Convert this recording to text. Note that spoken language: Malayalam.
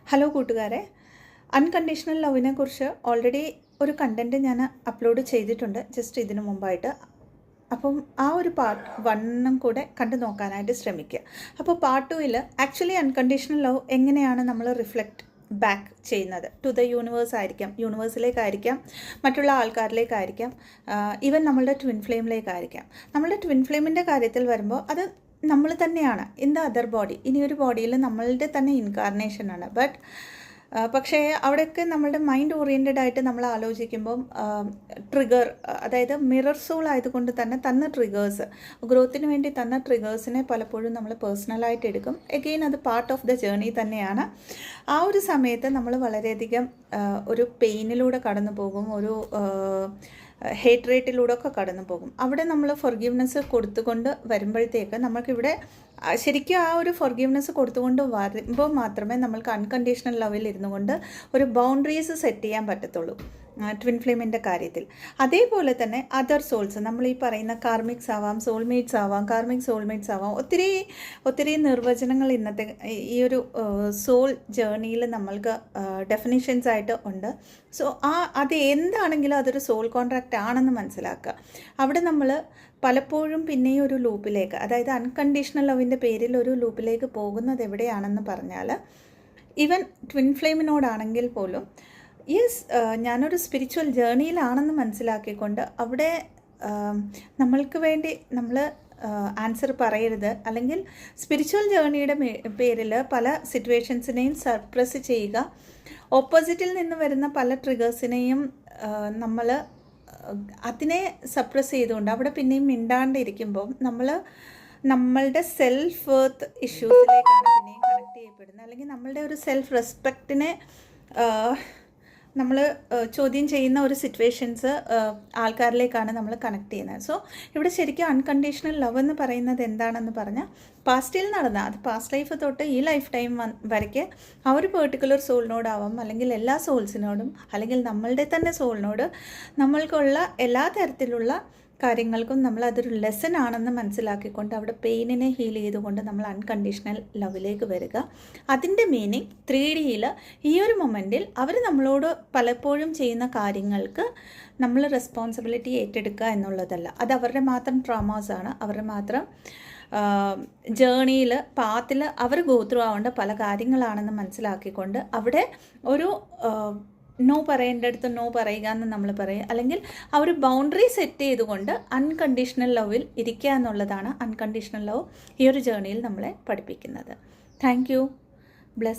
ഹലോ കൂട്ടുകാരെ, അൺകണ്ടീഷണൽ ലവിനെ കുറിച്ച് ഓൾറെഡി ഒരു കണ്ടൻറ്റ് ഞാൻ അപ്ലോഡ് ചെയ്തിട്ടുണ്ട് ജസ്റ്റ് ഇതിനു മുമ്പായിട്ട്. അപ്പം ആ ഒരു പാർട്ട് 1 കൂടെ കണ്ടു നോക്കാനായിട്ട് ശ്രമിക്കുക. അപ്പോൾ പാർട്ട് 2 ആക്ച്വലി അൺകണ്ടീഷണൽ ലവ് എങ്ങനെയാണ് നമ്മൾ റിഫ്ലക്റ്റ് ബാക്ക് ചെയ്യുന്നത് ടു ദ യൂണിവേഴ്സ് ആയിരിക്കാം, യൂണിവേഴ്സിലേക്കായിരിക്കാം, മറ്റുള്ള ആൾക്കാരിലേക്കായിരിക്കാം, ഈവൻ നമ്മളുടെ ട്വിൻ ഫ്ലെയിമിലേക്കായിരിക്കാം. നമ്മളുടെ ട്വിൻ ഫ്ലെയിമിൻ്റെ കാര്യത്തിൽ വരുമ്പോൾ അത് നമ്മൾ തന്നെയാണ് ഇൻ ദ അതർ ബോഡി. ഇനിയൊരു ബോഡിയിൽ നമ്മളുടെ തന്നെ ഇൻകാർണേഷനാണ്. പക്ഷേ അവിടെയൊക്കെ നമ്മളുടെ മൈൻഡ് ഓറിയൻറ്റഡ് ആയിട്ട് നമ്മൾ ആലോചിക്കുമ്പം ട്രിഗർ, അതായത് മിറർ സോൾ ആയതുകൊണ്ട് തന്നെ തന്ന ട്രിഗേഴ്സ്, ഗ്രോത്തിന് വേണ്ടി തന്ന ട്രിഗേഴ്സിനെ പലപ്പോഴും നമ്മൾ പേഴ്സണലായിട്ട് എടുക്കും. എഗെയിൻ അത് പാർട്ട് ഓഫ് ദ ജേർണി തന്നെയാണ്. ആ ഒരു സമയത്ത് നമ്മൾ വളരെയധികം ഒരു പെയിനിലൂടെ കടന്നു പോകും, ഒരു ഹേറ്റ് റേറ്റിലൂടെ ഒക്കെ കടന്നു പോകും. അവിടെ നമ്മൾ ഫൊർഗീവ്നെസ് കൊടുത്തുകൊണ്ട് വരുമ്പോഴത്തേക്ക് നമുക്കിവിടെ ശരിക്കും ആ ഒരു ഫൊർഗീവ്നെസ് കൊടുത്തുകൊണ്ട് വരുമ്പോൾ മാത്രമേ നമ്മൾക്ക് അൺകണ്ടീഷണൽ ലെവലിൽ ഇരുന്നു കൊണ്ട് ഒരു ബൗണ്ടറീസ് സെറ്റ് ചെയ്യാൻ പറ്റത്തുള്ളൂ ട്വിൻ ഫ്ലെയിമിൻ്റെ കാര്യത്തിൽ. അതേപോലെ തന്നെ അതർ സോൾസ്, നമ്മൾ ഈ പറയുന്ന കാർമിക്സ് ആവാം, സോൾമേറ്റ്സ് ആവാം, കാർമിക് സോൾമേറ്റ്സ് ആവാം, ഒത്തിരി നിർവചനങ്ങൾ ഇന്നത്തെ ഈ ഒരു സോൾ ജേർണിയിൽ നമ്മൾക്ക് ഡെഫിനിഷൻസ് ആയിട്ട് ഉണ്ട്. സോ അത് എന്താണെങ്കിലും അതൊരു സോൾ കോൺട്രാക്റ്റ് ആണെന്ന് മനസ്സിലാക്കുക. അവിടെ നമ്മൾ പലപ്പോഴും പിന്നെയും ഒരു ലൂപ്പിലേക്ക്, അതായത് അൺകണ്ടീഷണൽ ലവിൻ്റെ പേരിൽ ഒരു ലൂപ്പിലേക്ക് പോകുന്നത് എവിടെയാണെന്ന് പറഞ്ഞാൽ, ഈവൻ ട്വിൻ ഫ്ലെയിമിനോടാണെങ്കിൽ പോലും യെസ് ഞാനൊരു സ്പിരിച്വൽ ജേർണിയിലാണെന്ന് മനസ്സിലാക്കിക്കൊണ്ട് അവിടെ നമ്മൾക്ക് വേണ്ടി നമ്മൾ ആൻസർ പറയരുത്, അല്ലെങ്കിൽ സ്പിരിച്വൽ ജേർണിയുടെ പേരിൽ പല സിറ്റുവേഷൻസിനെയും സപ്രസ് ചെയ്യുക, ഓപ്പോസിറ്റിൽ നിന്ന് വരുന്ന പല ട്രിഗേഴ്സിനെയും നമ്മൾ അതിനെ സപ്രസ് ചെയ്തുകൊണ്ട് അവിടെ പിന്നെയും മിണ്ടാണ്ടിരിക്കുമ്പോൾ നമ്മളുടെ സെൽഫ് വർത്ത് ഇഷ്യൂസിലേക്കാണ് പിന്നെയും കണക്ട് ചെയ്യപ്പെടുന്നത്. അല്ലെങ്കിൽ നമ്മളുടെ ഒരു സെൽഫ് റെസ്പെക്റ്റിനെ നമ്മൾ ചോദ്യം ചെയ്യുന്ന ഒരു സിറ്റുവേഷൻസ് ആൾക്കാരിലേക്കാണ് നമ്മൾ കണക്ട് ചെയ്യുന്നത്. സോ ഇവിടെ ശരിക്കും അൺകണ്ടീഷണൽ ലവ് എന്ന് പറയുന്നത് എന്താണെന്ന് പറഞ്ഞാൽ, പാസ്റ്റിൽ നടന്ന, അത് പാസ്റ്റ് ലൈഫ് തൊട്ട് ഈ ലൈഫ് ടൈം വരയ്ക്ക് ആ ഒരു പെർട്ടിക്കുലർ സോളിനോടാവാം, അല്ലെങ്കിൽ എല്ലാ സോൾസിനോടും, അല്ലെങ്കിൽ നമ്മളുടെ തന്നെ സോളിനോട് നമ്മൾക്കുള്ള എല്ലാ തരത്തിലുള്ള കാര്യങ്ങൾക്കും നമ്മൾ അതൊരു ലെസൺ ആണെന്ന് മനസ്സിലാക്കിക്കൊണ്ട് അവിടെ പെയിനിനെ ഹീൽ ചെയ്തുകൊണ്ട് നമ്മൾ അൺകണ്ടീഷണൽ ലവിലേക്ക് വരിക. അതിൻ്റെ മീനിങ് 3Dയിൽ ഈ ഒരു മൊമെൻറ്റിൽ അവർ നമ്മളോട് പലപ്പോഴും ചെയ്യുന്ന കാര്യങ്ങൾക്ക് നമ്മൾ റെസ്പോൺസിബിലിറ്റി ഏറ്റെടുക്കുക എന്നുള്ളതല്ല. അത് അവരുടെ മാത്രം ട്രോമാസാണ്, അവരുടെ മാത്രം ജേർണിയിൽ പാത്തിൽ അവർ ഗോ ത്രൂ ആവേണ്ട പല കാര്യങ്ങളാണെന്ന് മനസ്സിലാക്കിക്കൊണ്ട് അവിടെ ഒരു നോ പറയേണ്ടടുത്ത് നോ പറയുക എന്ന് നമ്മൾ പറയും, അല്ലെങ്കിൽ ആ ഒരു ബൗണ്ടറി സെറ്റ് ചെയ്തുകൊണ്ട് അൺകണ്ടീഷണൽ ലവിൽ ഇരിക്കുക എന്നുള്ളതാണ് അൺകണ്ടീഷണൽ ലവ് ഈ ഒരു ജേർണിയിൽ നമ്മളെ പഠിപ്പിക്കുന്നത്. Thank you.